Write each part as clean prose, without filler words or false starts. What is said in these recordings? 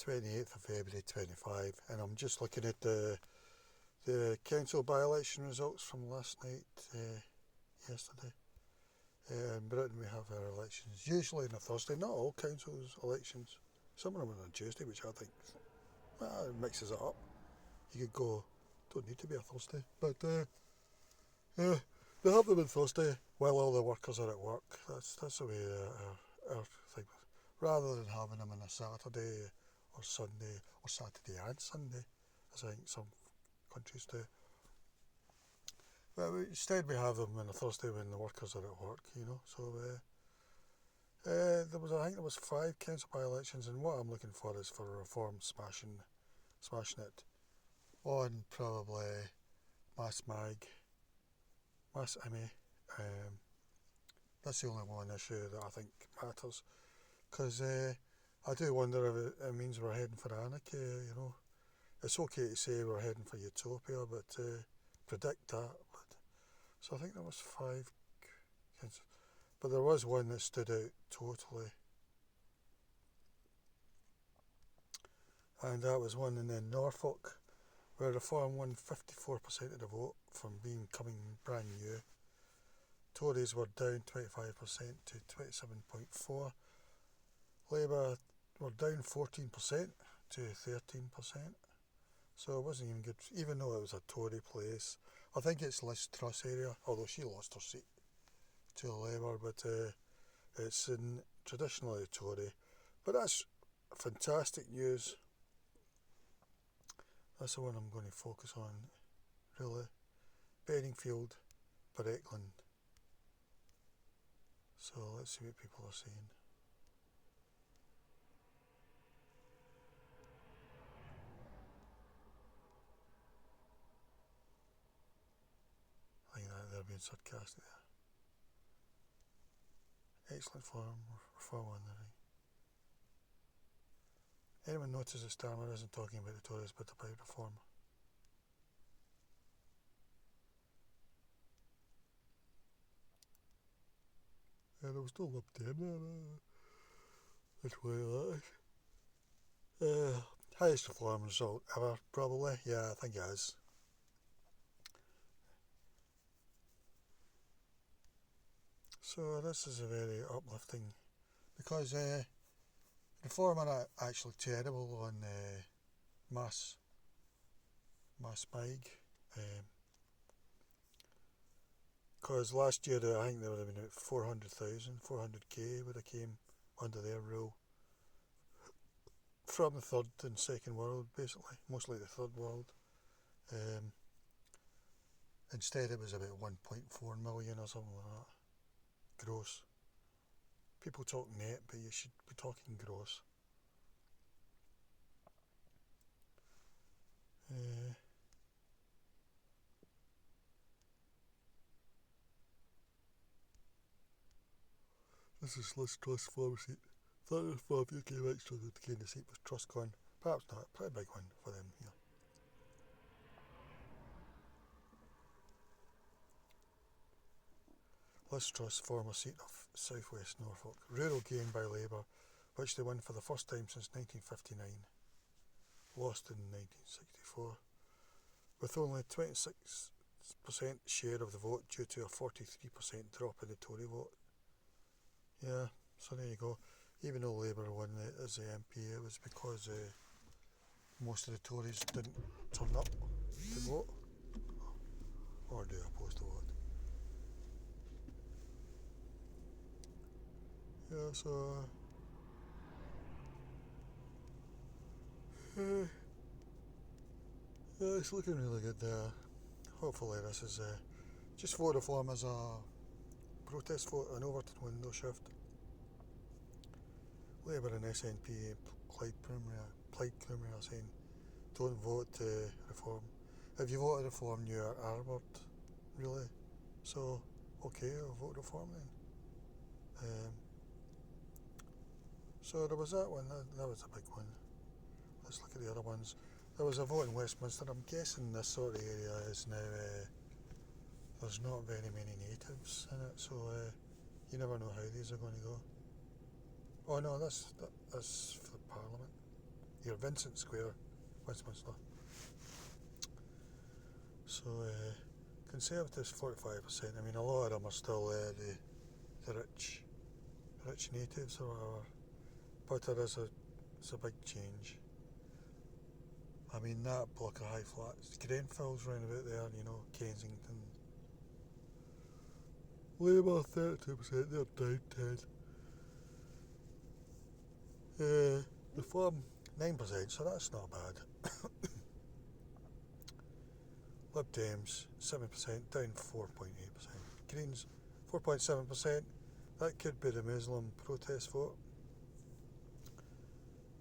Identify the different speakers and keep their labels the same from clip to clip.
Speaker 1: 28th of February 25, and I'm just looking at the council by-election results from last night, yesterday. In Britain we have our elections usually on a Thursday, not all councils' elections. Some of them are on Tuesday, which I think it mixes it up. You could go, don't need to be a Thursday, but yeah, they have them on Thursday while all the workers are at work. That's the way our thing, rather than having them on a Saturday or Sunday or Saturday and Sunday, as I think some countries do. But instead we have them on a Thursday when the workers are at work, So I think there was 5 council by-elections, and what I'm looking for is for Reform smashing it on probably Mass IME. That's the only one issue that I think matters, because I do wonder if it means we're heading for anarchy. It's okay to say we're heading for utopia, but predict that. So I think there was 5 councils, but there was one that stood out totally, and that was one in Norfolk, where Reform won 54% of the vote from coming brand new. Tories were down 25% to 27.4%. Labour were down 14% to 13%. So it wasn't even good, even though it was a Tory place. I think it's Liz Truss area, although she lost her seat to Labour, but it's traditionally Tory. But that's fantastic news. That's the one I'm going to focus on, really. Beddingfield, Breckland. So let's see what people are saying. I think that they're being sarcastic there. Excellent reform on the ring. Anyone notices Starmer isn't talking about the Tories but about reform? Yeah, there was still Lib Dem there. That's why that is. Highest reform result ever, probably. Yeah, I think it is. So this is a very uplifting, because reform are actually terrible on mass MIG. Because last year I think there would have been 400k would have came under their rule from the third and second world, basically, mostly the third world. Instead it was about 1.4 million or something like that, gross. People talk net, but you should be talking gross. This is Liz Truss farm seat. 35 UK right struggled to gain the seat with Truss gone. Perhaps not, pretty big one for them here. Liz Truss, former seat of South West Norfolk. Rural gain by Labour, which they won for the first time since 1959. Lost in 1964. With only 26% share of the vote due to a 43% drop in the Tory vote. Yeah, so there you go. Even though Labour won it as the MP, it was because most of the Tories didn't turn up to vote, or do oppose the vote. Yeah, so yeah, it's looking really good there. Hopefully this is just vote reform as a protest vote, an Overton window shift. Labour and SNP, Plaid Cymru are saying don't vote reform. If you vote reform, you are arboured, really. So, okay, I'll vote reform then. So there was that one, that was a big one. Let's look at the other ones. There was a vote in Westminster. I'm guessing this sort of area is now, there's not very many natives in it, so you never know how these are going to go. Oh no, that's for Parliament. here, Vincent Square, Westminster. So Conservatives 45%. I mean, a lot of them are still the rich natives or whatever, but it's a big change. I mean, that block of high flats, Grenfell's round about there, Kensington. Labour 32%, they're down 10. Reform 9%, so that's not bad. Lib Dems 7%, down 4.8%. Greens 4.7%, that could be the Muslim protest vote.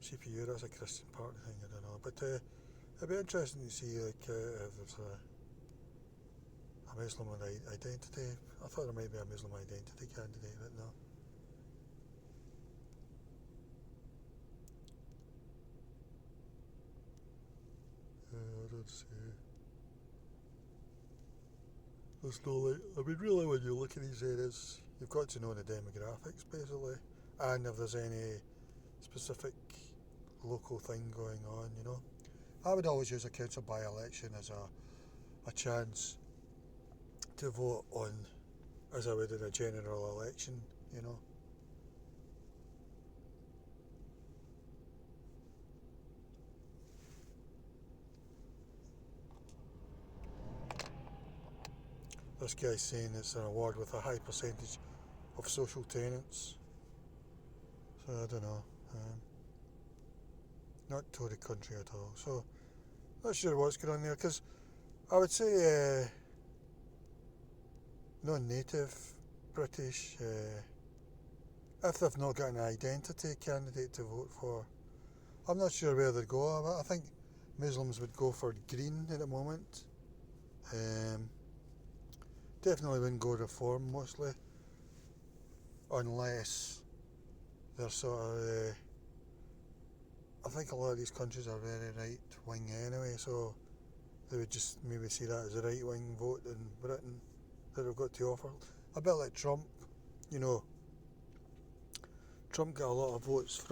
Speaker 1: CPU, that's a Christian party thing, I don't know. But it'd be interesting to see if there's a Muslim identity. I thought there might be a Muslim identity candidate, but no. I don't see. There's no really when you look at these areas, you've got to know the demographics basically, and if there's any specific local thing going on, I would always use a council by-election as a chance to vote on, as I would in a general election, This guy's saying it's an award with a high percentage of social tenants. So I don't know. Not Tory country at all. So not sure what's going on there, because I would say non-native British, if they've not got an identity candidate to vote for, I'm not sure where they'd go. I think Muslims would go for Green at the moment. Definitely wouldn't go Reform mostly, unless they're sort of, I think a lot of these countries are very right wing anyway, so they would just maybe see that as a right wing vote in Britain that they've got to offer. A bit like Trump, Trump got a lot of votes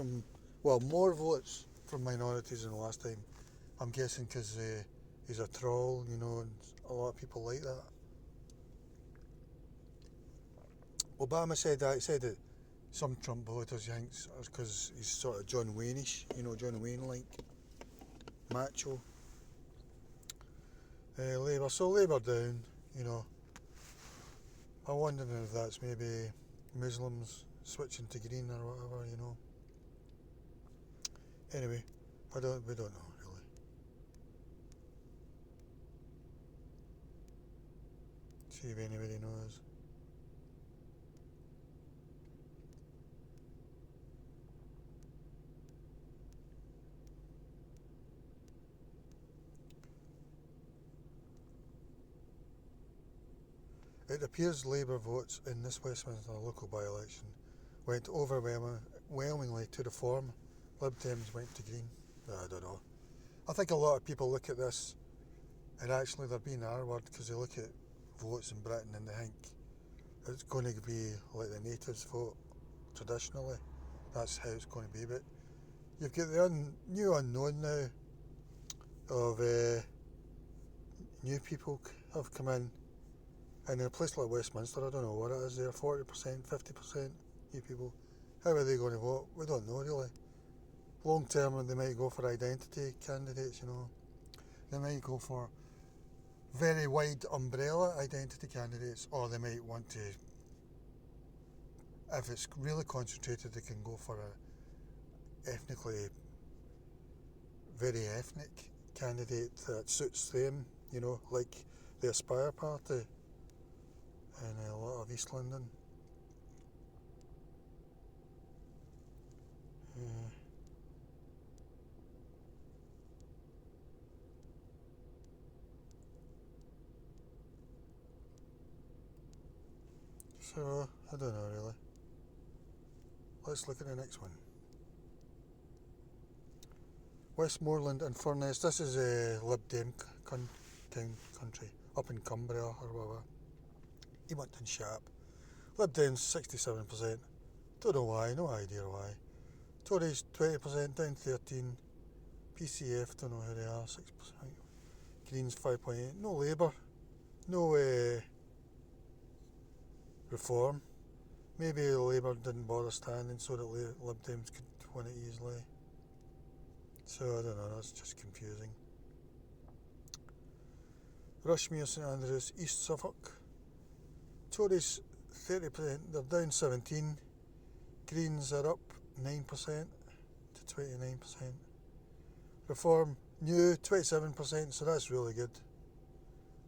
Speaker 1: more votes from minorities than the last time. I'm guessing because he's a troll, and a lot of people like that. Obama said that. He said that some Trump voters, he thinks, are because he's sort of John Wayne-ish, John Wayne-like, macho. Labour, so Labour down, I'm wondering if that's maybe Muslims switching to Green or whatever, Anyway, we don't know really. See if anybody knows. It appears Labour votes in this Westminster local by-election went overwhelmingly to Reform. Lib Dems went to Green. I don't know. I think a lot of people look at this and actually they're being R-word because they look at votes in Britain and they think it's going to be like the natives vote traditionally. That's how it's going to be. But you've got the new unknown now of new people have come in. And in a place like Westminster, I don't know what it is there, 40%, 50% new people. How are they going to vote? We don't know really. Long term, they might go for identity candidates, They might go for very wide umbrella identity candidates, or they might want to, if it's really concentrated, they can go for a very ethnic candidate that suits them, like the Aspire Party in a lot of East London. So, I don't know really. Let's look at the next one. Westmoreland and Furness. This is a Lib Dem country, up in Cumbria or whatever. Emonton Sharp. Lib Dems 67%. Don't know why, no idea why. Tories 20%, down 13. PCF, don't know who they are, 6%. Greens 5.8. No Labour. No Reform. Maybe Labour didn't bother standing so that Lib Dems could win it easily. So I don't know, that's just confusing. Rushmere, St Andrews, East Suffolk. Tories 30%, they're down 17. Greens are up 9% to 29%. Reform, new 27%, so that's really good.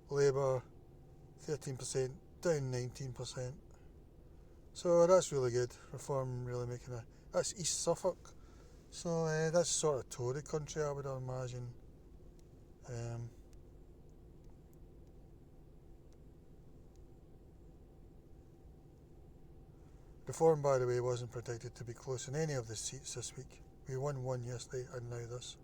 Speaker 1: Labour 13%, down 19%. So that's really good. Reform really making a... That's East Suffolk. So that's sort of Tory country, I would imagine. Reform, by the way, wasn't predicted to be close in any of the seats this week. We won one yesterday and now this.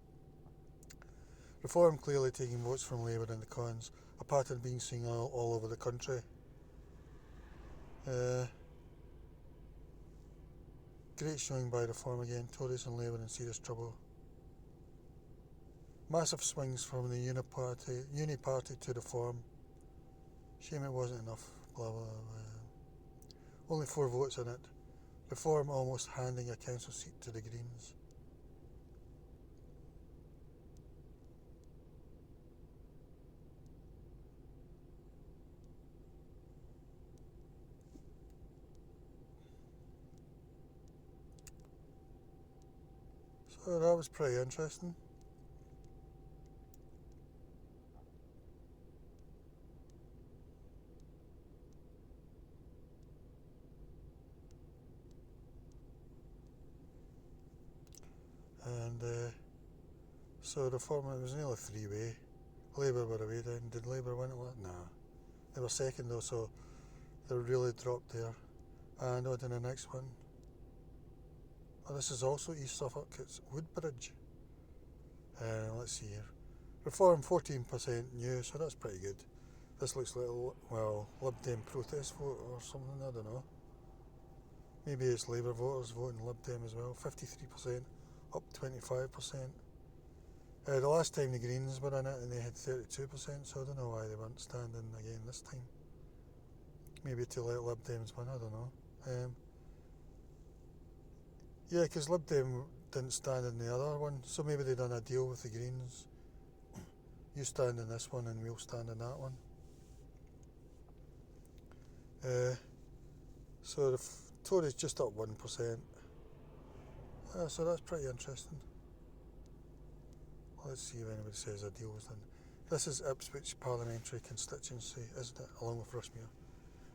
Speaker 1: Reform clearly taking votes from Labour in the Commons, a pattern being seen all over the country. Great showing by Reform again, Tories and Labour in serious trouble. Massive swings from the Uni Party to Reform. Shame it wasn't enough, blah blah blah. Only 4 votes in it. Reform almost handing a council seat to the Greens. So that was pretty interesting. And so Reform, it was nearly 3-way. Labour were away then. Did Labour win it? Nah. They were second though, so they really dropped there. And on to the next one. Oh, this is also East Suffolk, it's Woodbridge. Let's see here. Reform 14% new, so that's pretty good. This looks like, well, Lib Dem protest vote or something, I don't know. Maybe it's Labour voters voting Lib Dem as well. 53%, up 25%. The last time the Greens were in it and they had 32%, so I don't know why they weren't standing again this time. Maybe to let Lib Dems win, I don't know. Yeah, because Lib Dem didn't stand in the other one, so maybe they done a deal with the Greens. You stand in this one and we'll stand in that one. So the Tories just up 1%. So that's pretty interesting. Let's see if anybody says a deal was done. This is Ipswich parliamentary constituency, isn't it? Along with Rushmere.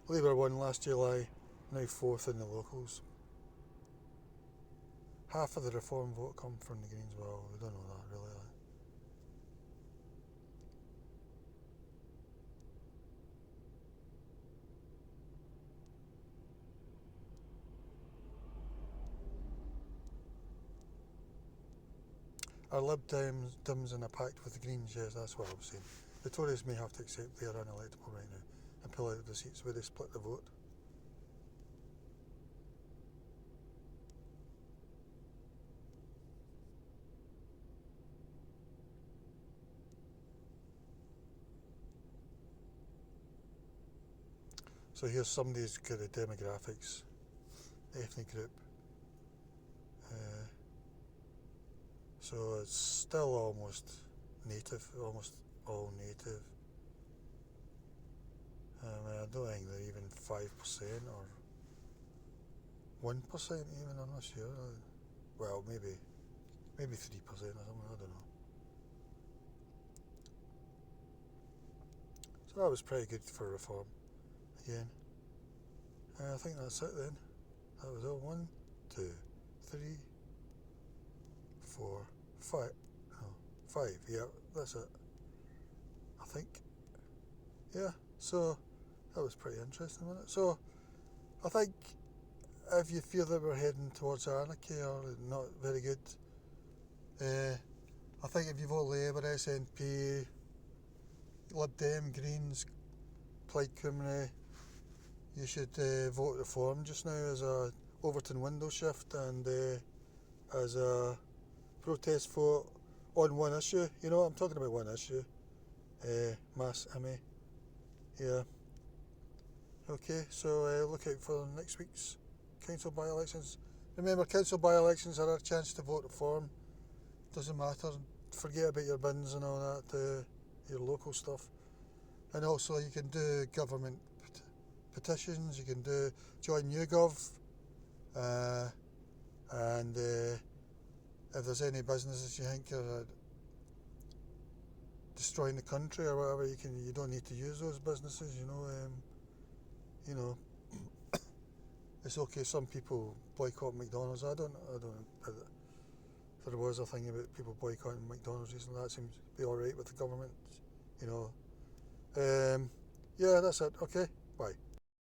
Speaker 1: Labour won last July, now 4th in the locals. Half of the Reform vote come from the Greens. Well, we don't know that really. Are Lib Dems in a pact with the Greens? Yes, that's what I was saying. The Tories may have to accept they are unelectable right now and pull out of the seats where they split the vote. So here's somebody's got the demographics, ethnic group. So it's still almost native, almost all native. I don't think they're even 5% or 1% even, I'm not sure. Well, maybe 3% or something, I don't know. So that was pretty good for Reform, again. I think that's it then. That was all. 1, 2, 3, 4, 5. No, 5, yeah, that's it. I think. Yeah, so that was pretty interesting, wasn't it? So I think if you feel that we're heading towards anarchy or not very good, I think if you vote Labour, SNP, Lib Dem, Greens, Plaid Cymru, you should vote Reform just now as a Overton window shift and as a protest vote on one issue. You know, I'm talking about one issue. Mass MA. Yeah. Okay, so look out for next week's council by-elections. Remember, council by-elections are a chance to vote reform. Doesn't matter. Forget about your bins and all that, your local stuff. And also you can do government petitions, you can do join YouGov, and if there's any businesses you think are destroying the country or whatever, you don't need to use those businesses, you know, it's okay. Some people boycott McDonald's. I don't know. There was a thing about people boycotting McDonald's recently. That seems to be alright with the government, you know. Yeah, that's it. Okay, bye.